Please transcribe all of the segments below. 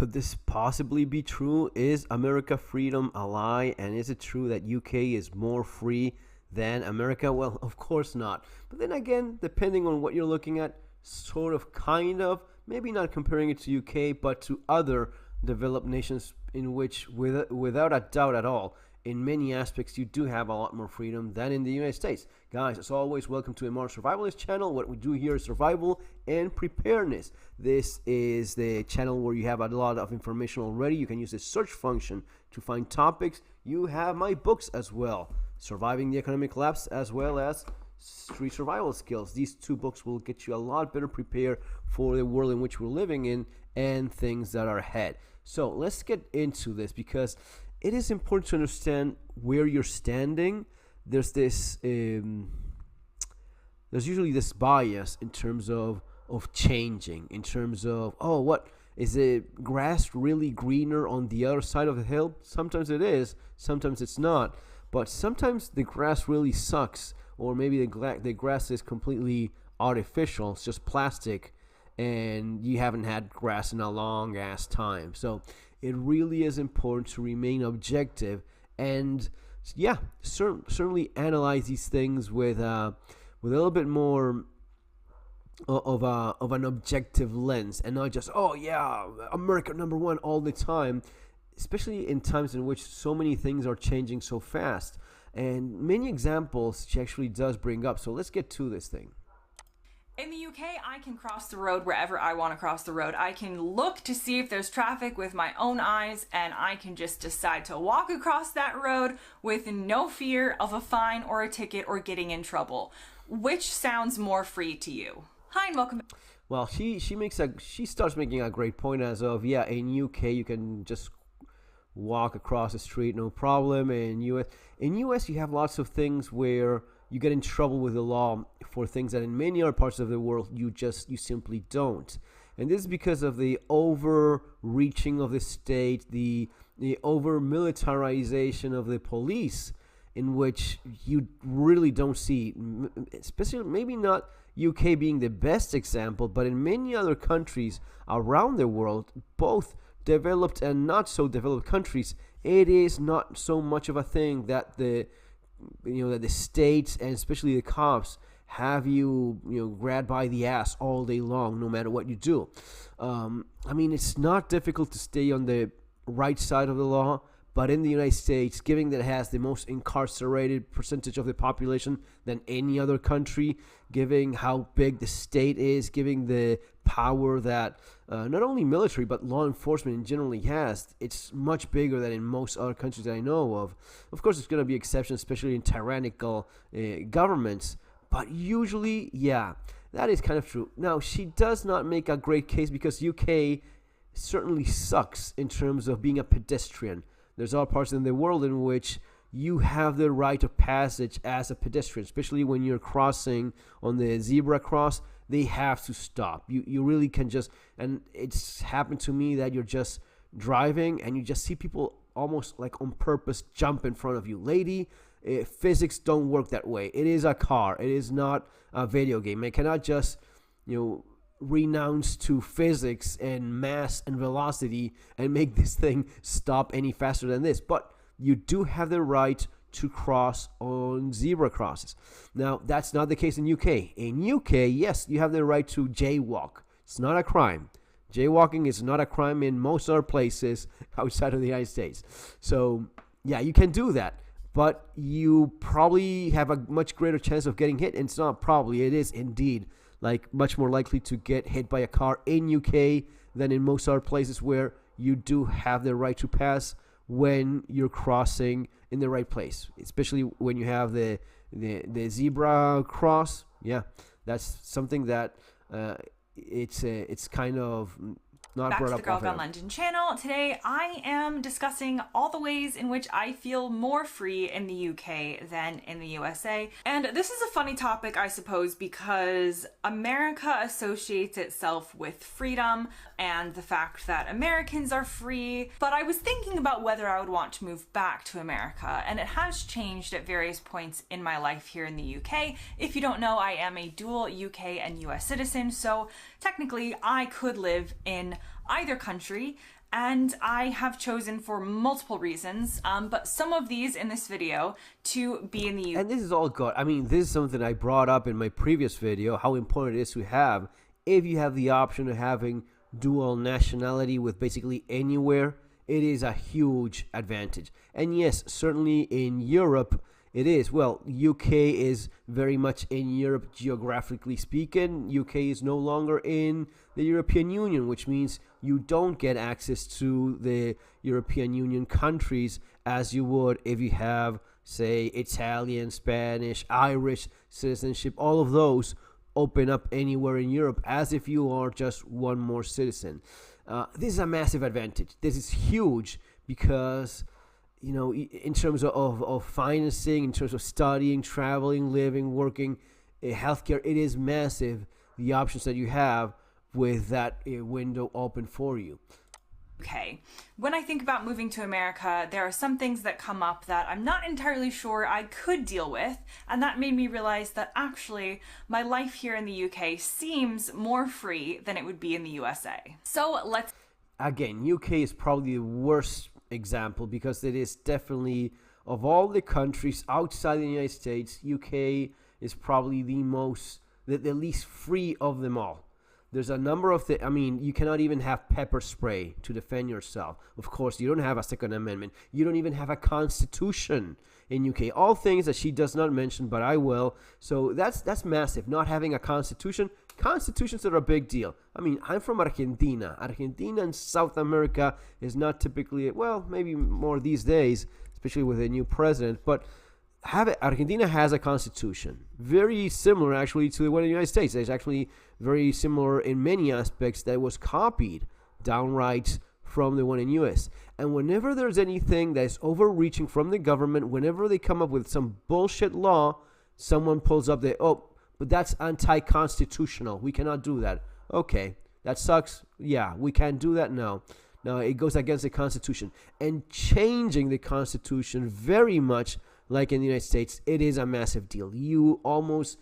Could this possibly be true? Is America freedom a lie? And is it true that UK is more free than America? Well, of course not. But then again, depending on what you're looking at, sort of, kind of, maybe not comparing it to UK, but to other developed nations in which, without a doubt at all, in many aspects, you do have a lot more freedom than in the United States. Guys, as always, welcome to a more survivalist channel. What we do here is survival and preparedness. This is the channel where you have a lot of information already. You can use the search function to find topics. You have my books as well, Surviving the Economic Collapse, as well as Street Survival Skills. These two books will get you a lot better prepared for the world in which we're living in and things that are ahead. So let's get into this, because it is important to understand where you're standing. There's this, there's usually this bias in terms of changing, in terms of, oh, what is the grass really greener on the other side of the hill? Sometimes it is, sometimes it's not. But sometimes the grass really sucks, or maybe the grass is completely artificial. It's just plastic, and you haven't had grass in a long ass time. So it really is important to remain objective and, yeah, certainly analyze these things with a little bit more of an objective lens, and not just, oh yeah, America number one all the time, especially in times in which so many things are changing so fast. And many examples she actually does bring up. So let's get to this thing. In the UK, I can cross the road wherever I want to cross the road. I can look to see if there's traffic with my own eyes, and I can just decide to walk across that road with no fear of a fine or a ticket or getting in trouble. Which sounds more free to you? Hi, and welcome. Well, she starts making a great point as of, yeah, in UK you can just walk across the street, no problem. In US you have lots of things where you get in trouble with the law for things that in many other parts of the world you simply don't. And this is because of the overreaching of the state, the over militarization of the police, in which you really don't see, especially maybe not UK being the best example, but in many other countries around the world, both developed and not so developed countries, it is not so much of a thing that the states and especially the cops have you grabbed by the ass all day long, no matter what you do. I mean, it's not difficult to stay on the right side of the law, but in the United States, given that it has the most incarcerated percentage of the population than any other country, given how big the state is, given the power that not only military but law enforcement in general has, it's much bigger than in most other countries that I know of. Of course, there's going to be exceptions, especially in tyrannical governments, but usually, yeah, that is kind of true. Now, she does not make a great case because UK certainly sucks in terms of being a pedestrian. There's other parts in the world in which you have the right of passage as a pedestrian, especially when you're crossing on the zebra cross. They have to stop. You really can just, and it's happened to me that you're just driving and you just see people almost like on purpose jump in front of you. Lady, physics don't work that way. It is a car. It is not a video game. It cannot just, renounce to physics and mass and velocity and make this thing stop any faster than this. But you do have the right to cross on zebra crosses. Now, that's not the case in UK. In UK, yes, you have the right to jaywalk. It's not a crime. Jaywalking is not a crime in most other places outside of the United States. So, yeah, you can do that. But you probably have a much greater chance of getting hit. And it's not probably, it is indeed much more likely to get hit by a car in UK than in most other places where you do have the right to pass when you're crossing in the right place, especially when you have the zebra cross. Yeah, that's something that it's kind of not back brought to up the Girl often. Gone London channel. Today I am discussing all the ways in which I feel more free in the UK than in the USA. And this is a funny topic, I suppose, because America associates itself with freedom and the fact that Americans are free. But I was thinking about whether I would want to move back to America, and it has changed at various points in my life here in the UK. If you don't know, I am a dual UK and US citizen, so technically I could live in either country, and I have chosen for multiple reasons, but some of these in this video to be in the UK. And this is all good. I mean, this is something I brought up in my previous video, how important it is to have, if you have the option of having dual nationality with basically anywhere, it is a huge advantage. And yes, certainly in Europe, it is. Well, UK is very much in Europe geographically speaking. UK is no longer in the European Union, which means you don't get access to the European Union countries as you would if you have, say, Italian, Spanish, Irish citizenship. All of those open up anywhere in Europe as if you are just one more citizen. This is a massive advantage. This is huge because, you know, in terms of financing, in terms of studying, traveling, living, working, healthcare, it is massive, the options that you have with that window open for you. Okay, when I think about moving to America, there are some things that come up that I'm not entirely sure I could deal with, and that made me realize that actually my life here in the UK seems more free than it would be in the USA. So let's... Again, UK is probably the worst example because it is definitely, of all the countries outside the United States, UK is probably the least free of them all. There's a number of things. I mean, you cannot even have pepper spray to defend yourself. Of course, you don't have a Second Amendment. You don't even have a constitution in UK. All things that she does not mention, but I will. So that's massive. Not having a constitution. Constitutions are a big deal. I mean, I'm from Argentina. Argentina in South America is not typically, well, maybe more these days, especially with a new president, but Argentina has a constitution, very similar actually to the one in the United States. It's actually very similar in many aspects that was copied downright from the one in US. And whenever there's anything that is overreaching from the government, whenever they come up with some bullshit law, someone pulls up but that's anti-constitutional. We cannot do that. Okay, that sucks. Yeah, we can't do that. No, it goes against the Constitution. And changing the Constitution very much like in the United States, it is a massive deal. You almost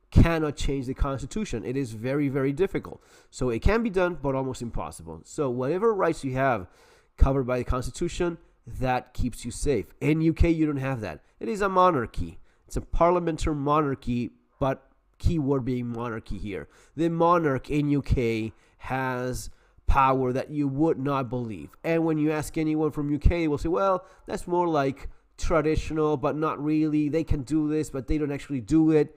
cannot change the Constitution. It is very, very difficult. So it can be done, but almost impossible. So whatever rights you have covered by the Constitution, that keeps you safe. In UK, you don't have that. It is a monarchy. It's a parliamentary monarchy, but keyword being monarchy here. The monarch in UK has power that you would not believe. And when you ask anyone from UK, they will say, well, that's more like traditional, but not really. They can do this, but they don't actually do it.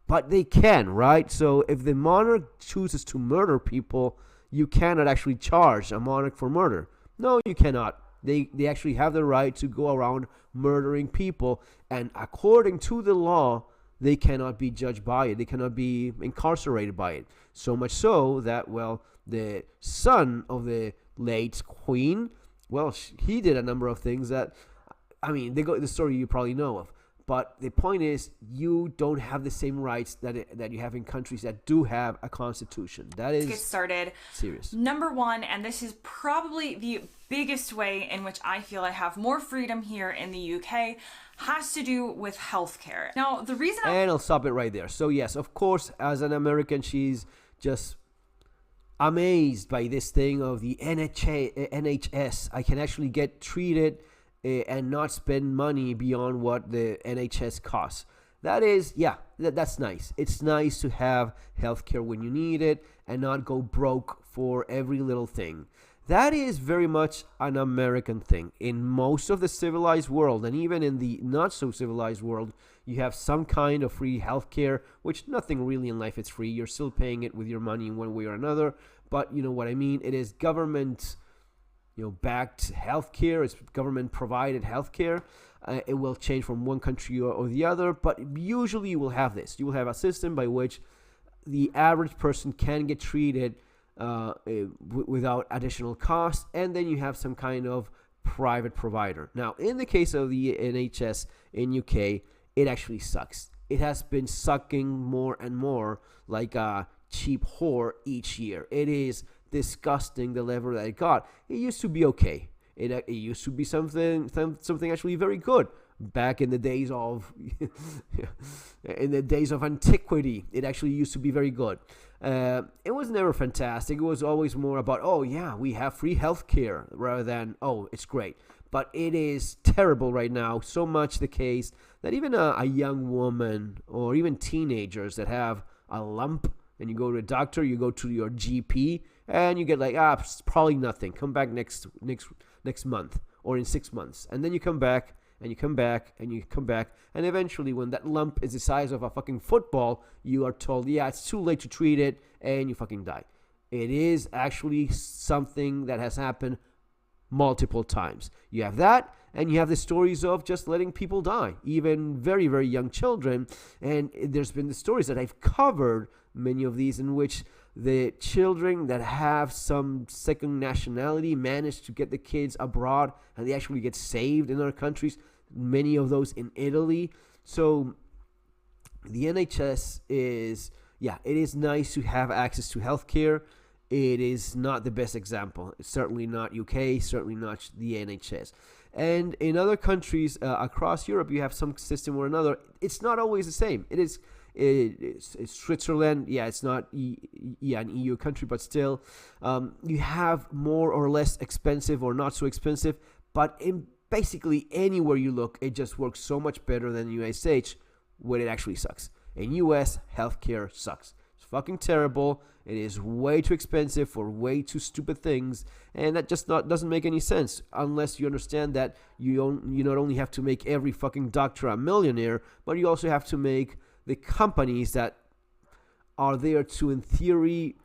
But they can, right? So if the monarch chooses to murder people, you cannot actually charge a monarch for murder. No, you cannot. They actually have the right to go around murdering people. And according to the law, they cannot be judged by it. They cannot be incarcerated by it. So much so that, well, the son of the late queen, well, he did a number of things that, I mean, the story you probably know of. But the point is, you don't have the same rights that you have in countries that do have a constitution. That is, get started. Serious. Number one, and this is probably the biggest way in which I feel I have more freedom here in the UK, has to do with healthcare. Now, the reason And I'll stop it right there. So yes, of course, as an American, she's just amazed by this thing of the NHS. I can actually get treated and not spend money beyond what the NHS costs. That is, yeah, that's nice. It's nice to have healthcare when you need it and not go broke for every little thing. That is very much an American thing. In most of the civilized world, and even in the not so civilized world, you have some kind of free healthcare, which nothing really in life is free. You're still paying it with your money in one way or another. But you know what I mean? It is government backed healthcare. It's government provided healthcare. It will change from one country or the other, but usually you will have this. You will have a system by which the average person can get treated without additional cost, and then you have some kind of private provider. Now, in the case of the NHS in UK, it actually sucks. It has been sucking more and more like a cheap whore each year. It is disgusting the level that it got. It used to be okay. It used to be something actually very good back in the days of antiquity. It actually used to be very good. It was never fantastic. It was always more about, oh yeah, we have free healthcare, rather than, oh, it's great. But it is terrible right now. So much the case that even a young woman or even teenagers that have a lump, and you go to a doctor, you go to your GP, and you get like, it's probably nothing. Come back next month or in 6 months, and then you come back. And you come back, and you come back, and eventually when that lump is the size of a fucking football, you are told, yeah, it's too late to treat it, and you fucking die. It is actually something that has happened multiple times. You have that, and you have the stories of just letting people die, even very, very young children. And there's been the stories that I've covered, many of these, in which the children that have some second nationality manage to get the kids abroad, and they actually get saved in other countries, many of those in Italy. So the NHS is, it is nice to have access to healthcare. It is not the best example. It's certainly not UK, certainly not the NHS. And in other countries across Europe, you have some system or another. It's not always the same. It's Switzerland. Yeah, it's not an EU country, but still, you have more or less expensive or not so expensive. But in basically anywhere you look, it just works so much better than the USH, when it actually sucks. In US, healthcare sucks. It's fucking terrible. It is way too expensive for way too stupid things, and that just doesn't make any sense unless you understand that you not only have to make every fucking doctor a millionaire, but you also have to make the companies that are there to, in theory,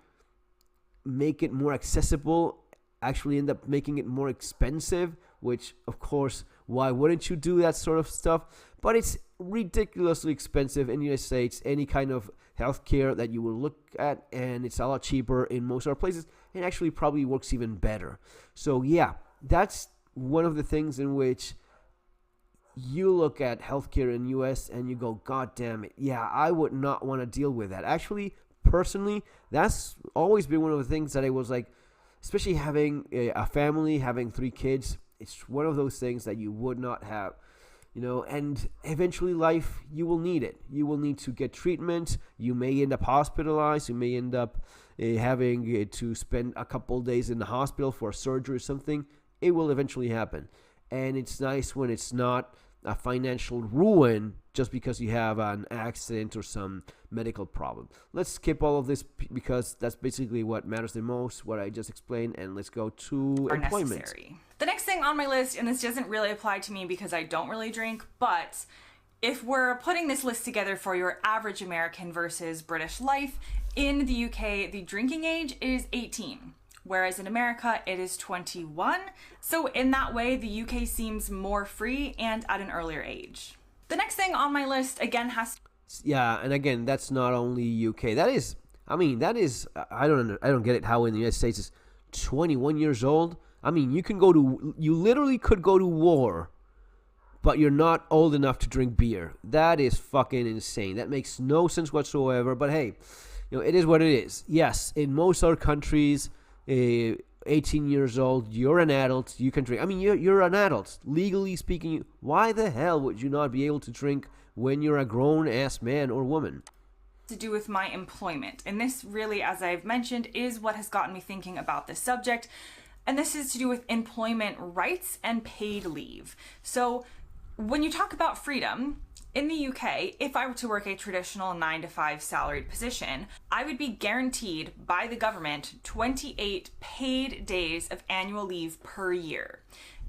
make it more accessible actually end up making it more expensive, which, of course, why wouldn't you do that sort of stuff? But it's ridiculously expensive in the United States, any kind of healthcare that you will look at, and it's a lot cheaper in most other places, and actually probably works even better. So yeah, that's one of the things in which you look at healthcare in the US and you go, God damn it, yeah, I would not want to deal with that. Actually, personally, that's always been one of the things that I was like, especially having a family, having 3 kids, it's one of those things that you would not have. And eventually life, you will need it. You will need to get treatment. You may end up hospitalized. You may end up having to spend a couple days in the hospital for a surgery or something. It will eventually happen. And it's nice when it's not a financial ruin just because you have an accident or some medical problem. Let's skip all of this because that's basically what matters the most, what I just explained, and let's go to employment. Necessary. The next thing on my list, and this doesn't really apply to me because I don't really drink, but if we're putting this list together for your average American versus British life, in the UK, the drinking age is 18. Whereas in America, it is 21. So in that way, the UK seems more free and at an earlier age. The next thing on my list, again, Yeah, and again, that's not only UK. That is, I don't get it how in the United States it's 21 years old. I mean, you literally could go to war, but you're not old enough to drink beer. That is fucking insane. That makes no sense whatsoever. But hey, it is what it is. Yes, in most other countries, 18 years old, you're an adult, you can drink. I mean, you're an adult. Legally speaking, why the hell would you not be able to drink when you're a grown-ass man or woman? To do with my employment. And this really, as I've mentioned, is what has gotten me thinking about this subject. And this is to do with employment rights and paid leave. So when you talk about freedom, in the UK, if I were to work a traditional 9-to-5 salaried position, I would be guaranteed by the government 28 paid days of annual leave per year.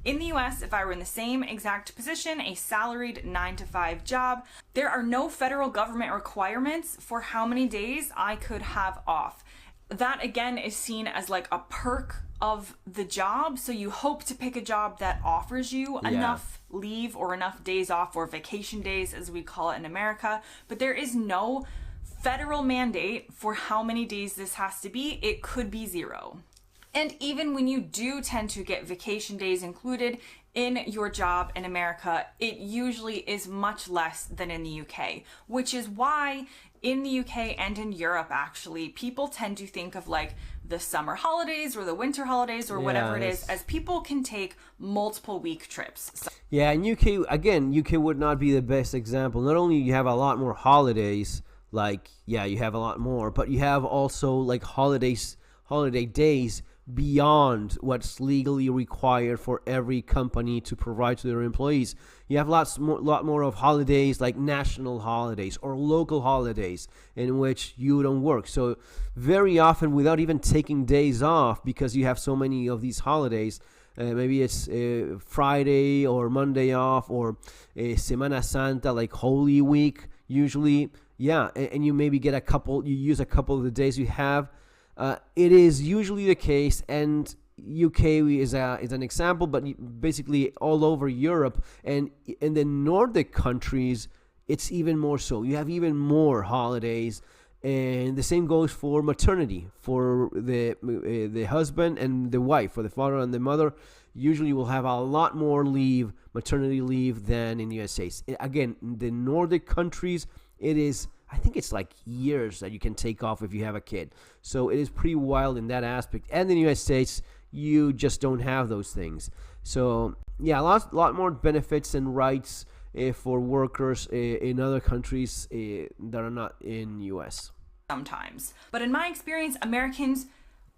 In the US, if I were in the same exact position, a salaried 9-to-5 job, there are no federal government requirements for how many days I could have off. That again is seen as like a perk of the job. So you hope to pick a job that offers you enough leave or enough days off, or vacation days as we call it in America. But there is no federal mandate for how many days this has to be. It could be 0. And even when you do tend to get vacation days included in your job in America, it usually is much less than in the UK, which is why in the UK and in Europe, actually, people tend to think of like the summer holidays or the winter holidays or whatever it is, as people can take multiple week trips. Yeah, and UK would not be the best example. Not only you have a lot more holidays, like, yeah, you have a lot more, but you have also like holiday days beyond what's legally required for every company to provide to their employees. You have lot more of holidays, like national holidays or local holidays in which you don't work. So very often, without even taking days off, because you have so many of these holidays, maybe it's Friday or Monday off, or Semana Santa, like Holy Week, usually. Yeah, and you maybe get you use a couple of the days you have. It is usually the case, and UK is an example, but basically all over Europe and in the Nordic countries, it's even more so. You have even more holidays, and the same goes for maternity. For the husband and the wife, for the father and the mother, usually will have a lot more leave, maternity leave, than in the United States. Again, in the Nordic countries, it is, I think it's like years that you can take off if you have a kid. So it is pretty wild in that aspect. And in the United States, you just don't have those things. So yeah, a lot more benefits and rights for workers in other countries that are not in US. Sometimes. But in my experience, Americans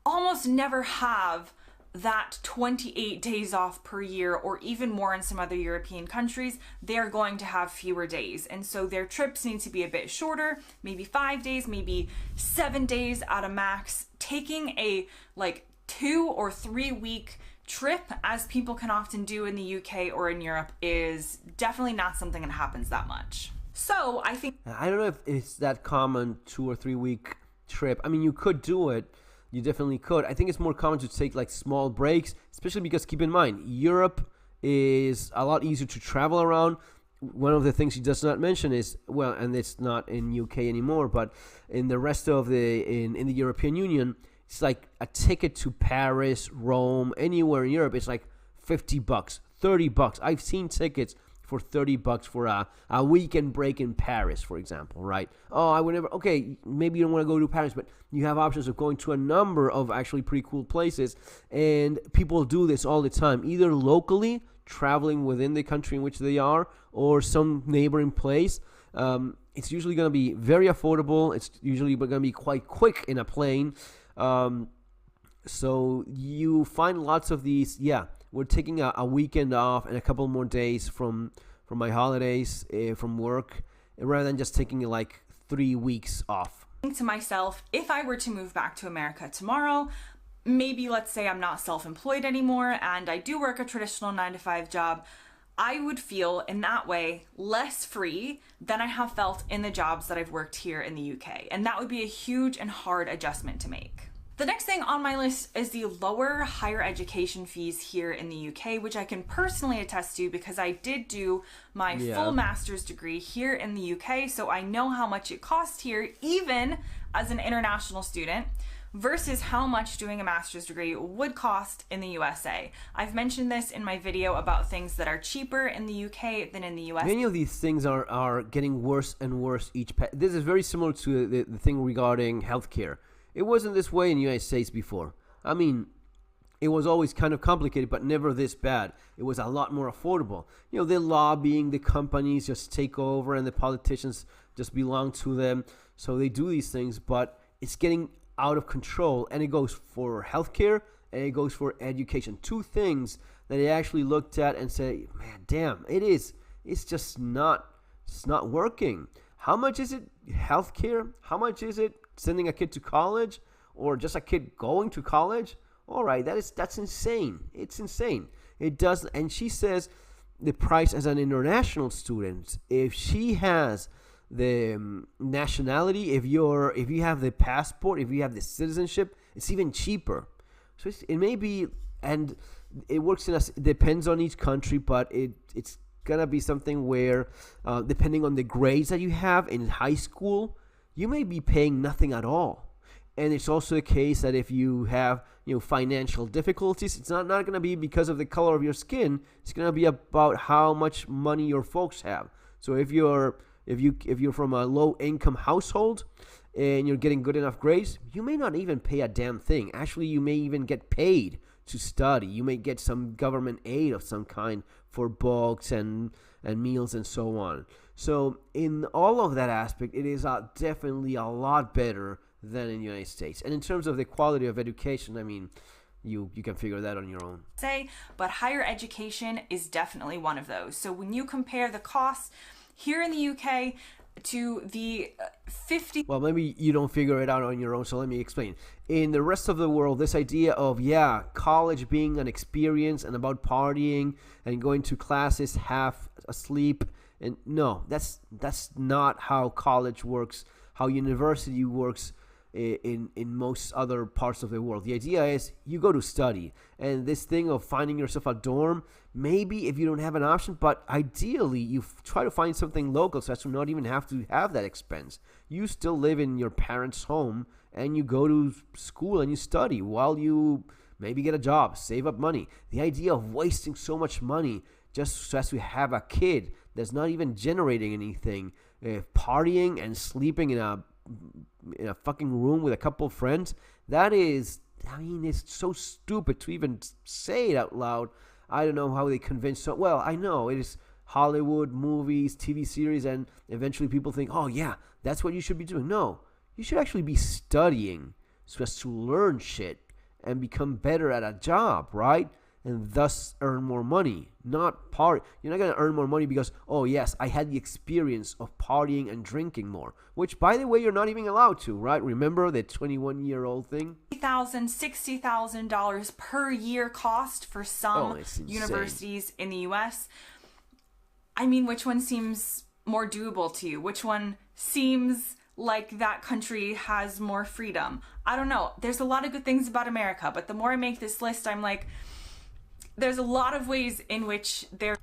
almost never have that 28 days off per year, or even more in some other European countries. They're going to have fewer days, and so their trips need to be a bit shorter, maybe 5 days, maybe 7 days at a max. Taking a like 2 or 3 week trip, as people can often do in the UK or in Europe, is definitely not something that happens that much. So I think, I don't know if it's that common 2 or 3 week trip. I mean, you could do it. You definitely could. I think it's more common to take like small breaks, especially because, keep in mind, Europe is a lot easier to travel around. One of the things he does not mention is, well, and it's not in UK anymore, but in the rest of in the European Union, it's like a ticket to Paris, Rome, anywhere in Europe, it's like $50, $30. I've seen tickets for $30 for a weekend break in Paris, for example, right? Oh, I would never, okay, maybe you don't want to go to Paris, but you have options of going to a number of actually pretty cool places, and people do this all the time, either locally, traveling within the country in which they are, or some neighboring place. It's usually going to be very affordable. It's usually going to be quite quick in a plane. So you find lots of these, yeah, we're taking a weekend off and a couple more days from my holidays, from work, rather than just taking like 3 weeks off. To myself, if I were to move back to America tomorrow, maybe let's say I'm not self-employed anymore and I do work a traditional 9-to-5 job, I would feel in that way less free than I have felt in the jobs that I've worked here in the UK. And that would be a huge and hard adjustment to make. The next thing on my list is the lower higher education fees here in the UK, which I can personally attest to because I did do my full master's degree here in the UK, so I know how much it costs here, even as an international student, versus how much doing a master's degree would cost in the USA. I've mentioned this in my video about things that are cheaper in the UK than in the US. Many of these things are getting worse and worse this is very similar to the thing regarding healthcare. It wasn't this way in the United States before. I mean, it was always kind of complicated, but never this bad. It was a lot more affordable. You know, the lobbying, the companies just take over, and the politicians just belong to them. So they do these things, but it's getting out of control. And it goes for healthcare, and it goes for education. Two things that they actually looked at and said, man, damn, it's just not working. How much is it healthcare? How much is it sending a kid to college, or just a kid going to college? All right, that's insane. It's insane. It does. And she says the price as an international student, if she has the nationality, if you have the passport, if you have the citizenship, it's even cheaper. So it may be, and it works it depends on each country, but it's gonna be something where depending on the grades that you have in high school, you may be paying nothing at all. And it's also the case that if you have financial difficulties, it's not going to be because of the color of your skin. It's going to be about how much money your folks have. So if you're from a low income household and you're getting good enough grades, you may not even pay a damn thing. Actually, you may even get paid to study. You may get some government aid of some kind for books and meals and so on. So in all of that aspect, it is definitely a lot better than in the United States. And in terms of the quality of education, I mean, you can figure that on your own. But higher education is definitely one of those. So when you compare the costs here in the UK to the 50... Well, maybe you don't figure it out on your own, so let me explain. In the rest of the world, this idea of, yeah, college being an experience and about partying and going to classes half asleep, and no, that's not how college works, how university works in most other parts of the world. The idea is you go to study, and this thing of finding yourself a dorm, maybe if you don't have an option, but ideally you try to find something local so as to not even have to have that expense. You still live in your parents' home, and you go to school and you study while you maybe get a job, save up money. The idea of wasting so much money just so as to have a kid that's not even generating anything, partying and sleeping in a fucking room with a couple of friends, that is, I mean, it's so stupid to even say it out loud. I don't know how they convince so well. I know it is Hollywood, movies, TV series, and eventually people think, oh yeah, that's what you should be doing. No, you should actually be studying so as to learn shit and become better at a job, right? And thus earn more money, not party. You're not going to earn more money because, oh yes, I had the experience of partying and drinking more, which, by the way, you're not even allowed to, right? Remember the 21-year-old thing? $50,000, $60,000 per year cost for some universities in the US. I mean, which one seems more doable to you? Which one seems like that country has more freedom? I don't know. There's a lot of good things about America, but the more I make this list, I'm like, there's a lot of ways in which they're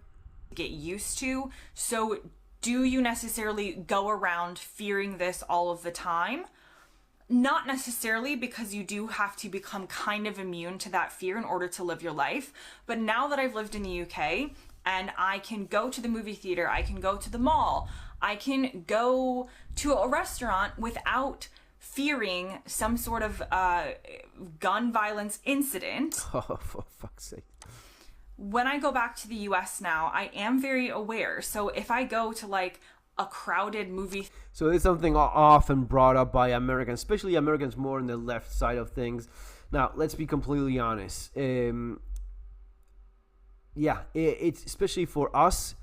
get used to. So do you necessarily go around fearing this all of the time? Not necessarily, because you do have to become kind of immune to that fear in order to live your life. But now that I've lived in the UK and I can go to the movie theater, I can go to the mall, I can go to a restaurant without fearing some sort of gun violence incident. Oh, for fuck's sake. When I go back to the US now, I am very aware. So if I go to like a crowded movie... So it's something often brought up by Americans, especially Americans more on the left side of things. Now, let's be completely honest. It's especially for us,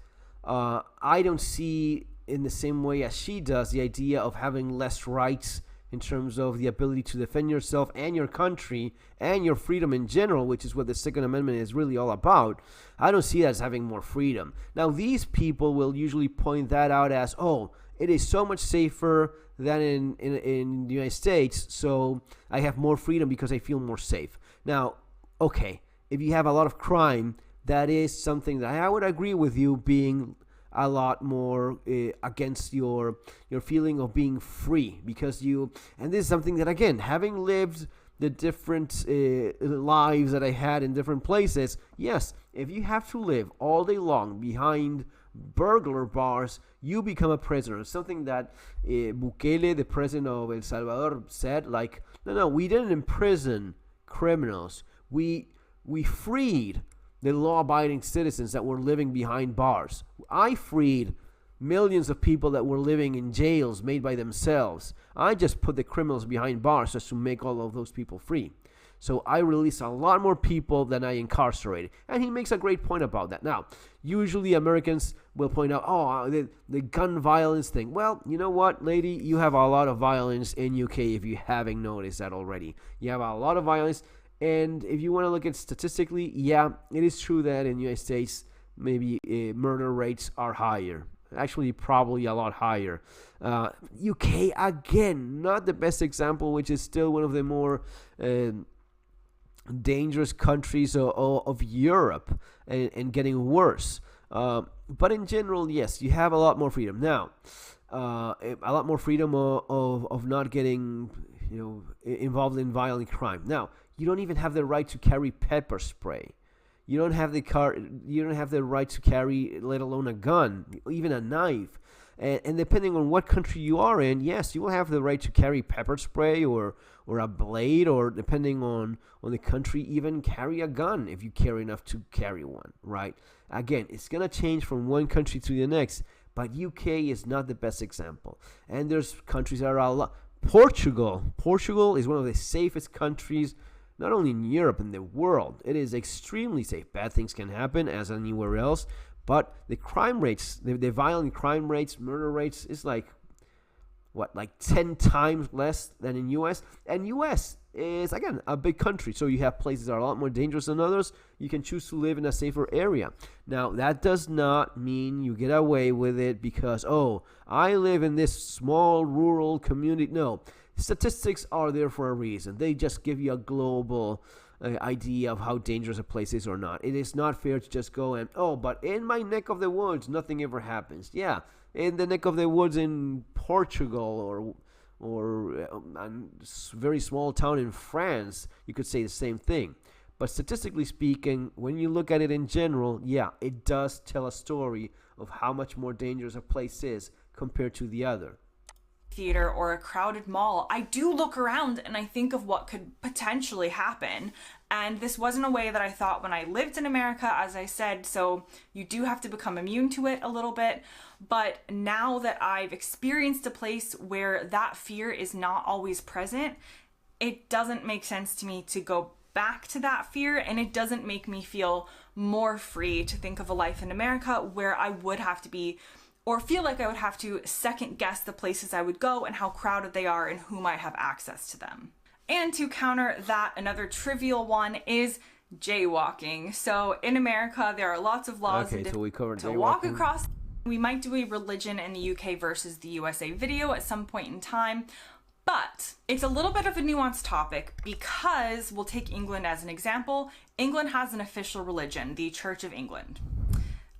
I don't see in the same way as she does the idea of having less rights in terms of the ability to defend yourself and your country and your freedom in general, which is what the Second Amendment is really all about. I don't see that as having more freedom. Now, these people will usually point that out as, oh, it is so much safer than in the United States, so I have more freedom because I feel more safe. Now, okay, if you have a lot of crime, that is something that I would agree with you being a lot more against your feeling of being free, because and this is something that, again, having lived the different lives that I had in different places, yes, if you have to live all day long behind burglar bars, you become a prisoner. It's something that Bukele, the president of El Salvador, said, like, no, we didn't imprison criminals, we freed the law-abiding citizens that were living behind bars. I freed millions of people that were living in jails made by themselves. I just put the criminals behind bars just to make all of those people free. So I released a lot more people than I incarcerated. And he makes a great point about that. Now, usually Americans will point out, oh, the gun violence thing. Well, you know what, lady? You have a lot of violence in UK if you haven't noticed that already. You have a lot of violence. And if you want to look at statistically, yeah, it is true that in the United States, maybe murder rates are higher. Actually, probably a lot higher. UK, again, not the best example, which is still one of the more dangerous countries of Europe and getting worse. But in general, yes, you have a lot more freedom. Now, a lot more freedom of not getting involved in violent crime. Now, you don't even have the right to carry pepper spray. You don't have the right to carry, let alone a gun, even a knife. And depending on what country you are in, yes, you will have the right to carry pepper spray or a blade, or depending on the country, even carry a gun if you care enough to carry one, right? Again, it's going to change from one country to the next, but UK is not the best example. And there's countries that are a lot. Portugal is one of the safest countries, not only in Europe, in the world. It is extremely safe. Bad things can happen as anywhere else, but the crime rates, the violent crime rates, murder rates is like 10 times less than in US. And US is, again, a big country, so you have places that are a lot more dangerous than others. You can choose to live in a safer area. Now, that does not mean you get away with it because, oh, I live in this small rural community. No, statistics are there for a reason. They just give you a global idea of how dangerous a place is or not. It is not fair to just go and, oh, but in my neck of the woods, nothing ever happens. Yeah, in the neck of the woods in Portugal or a very small town in France, you could say the same thing. But statistically speaking, when you look at it in general, yeah, it does tell a story of how much more dangerous a place is compared to the other. Theater or a crowded mall, I do look around and I think of what could potentially happen. And this wasn't a way that I thought when I lived in America, as I said, so you do have to become immune to it a little bit. But now that I've experienced a place where that fear is not always present, it doesn't make sense to me to go back to that fear, and it doesn't make me feel more free to think of a life in America where I would have to be, or feel like I would have to second guess the places I would go and how crowded they are and who might have access to them. And to counter that, another trivial one is jaywalking. So in America, there are lots of laws so we covered to walk across. We might do a religion in the UK versus the USA video at some point in time, but it's a little bit of a nuanced topic because we'll take England as an example. England has an official religion, the Church of England.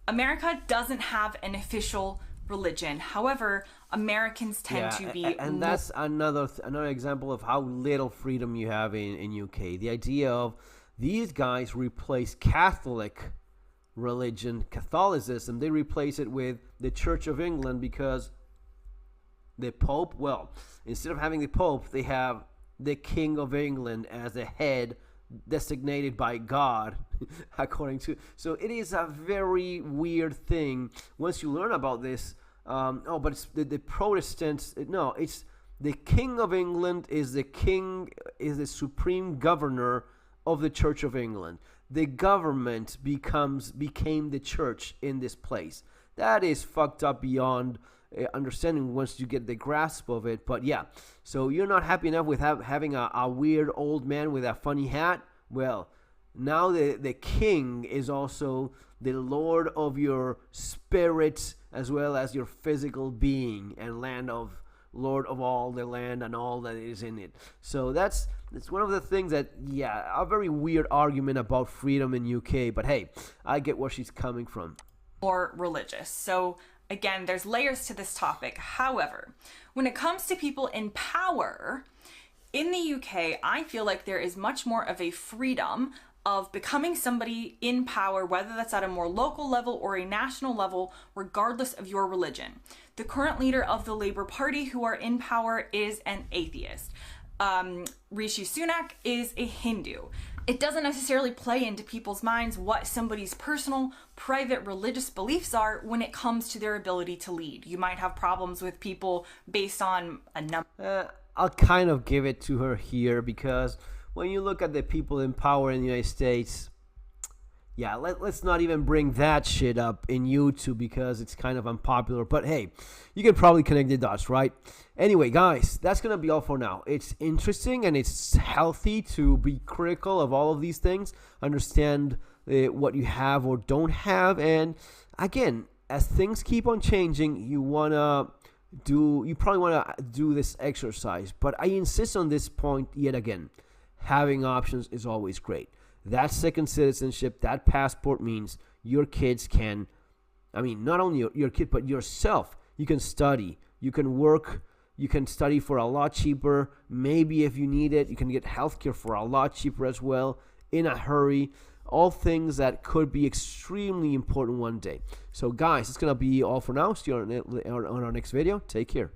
America doesn't have an official religion. However, Americans tend to be... And that's another example of how little freedom you have in UK. The idea of these guys replace Catholic religion, Catholicism, they replace it with the Church of England because the Pope, well, instead of having the Pope, they have the King of England as the head designated by God, according to... So it is a very weird thing once you learn about this. But it's the Protestants... No, it's the King of England is the supreme governor of the Church of England. The government became the church in this place. That is fucked up beyond understanding once you get the grasp of it. But yeah, so you're not happy enough with having a weird old man with a funny hat? Well, now the king is also the lord of your spirit as well as your physical being, and lord of all the land and all that is in it. So that's one of the things that, yeah, a very weird argument about freedom in UK. But hey, I get where she's coming from. Or religious. So again, there's layers to this topic. However, when it comes to people in power, in the UK, I feel like there is much more of a freedom of becoming somebody in power, whether that's at a more local level or a national level, regardless of your religion. The current leader of the Labour Party who are in power is an atheist. Rishi Sunak is a Hindu. It doesn't necessarily play into people's minds what somebody's personal, private religious beliefs are when it comes to their ability to lead. You might have problems with people based on a number. I'll kind of give it to her here because when you look at the people in power in the United States, yeah, let's not even bring that shit up in YouTube because it's kind of unpopular. But hey, you can probably connect the dots, right? Anyway, guys, that's going to be all for now. It's interesting and it's healthy to be critical of all of these things, understand what you have or don't have. And again, as things keep on changing, you probably want to do this exercise. But I insist on this point yet again. Having options is always great. That second citizenship, that passport means your kids can, not only your kid, but yourself. You can study, you can work, you can study for a lot cheaper. Maybe if you need it, you can get healthcare for a lot cheaper as well. in a hurry, all things that could be extremely important one day. So guys, it's going to be all for now. See you on our next video. Take care.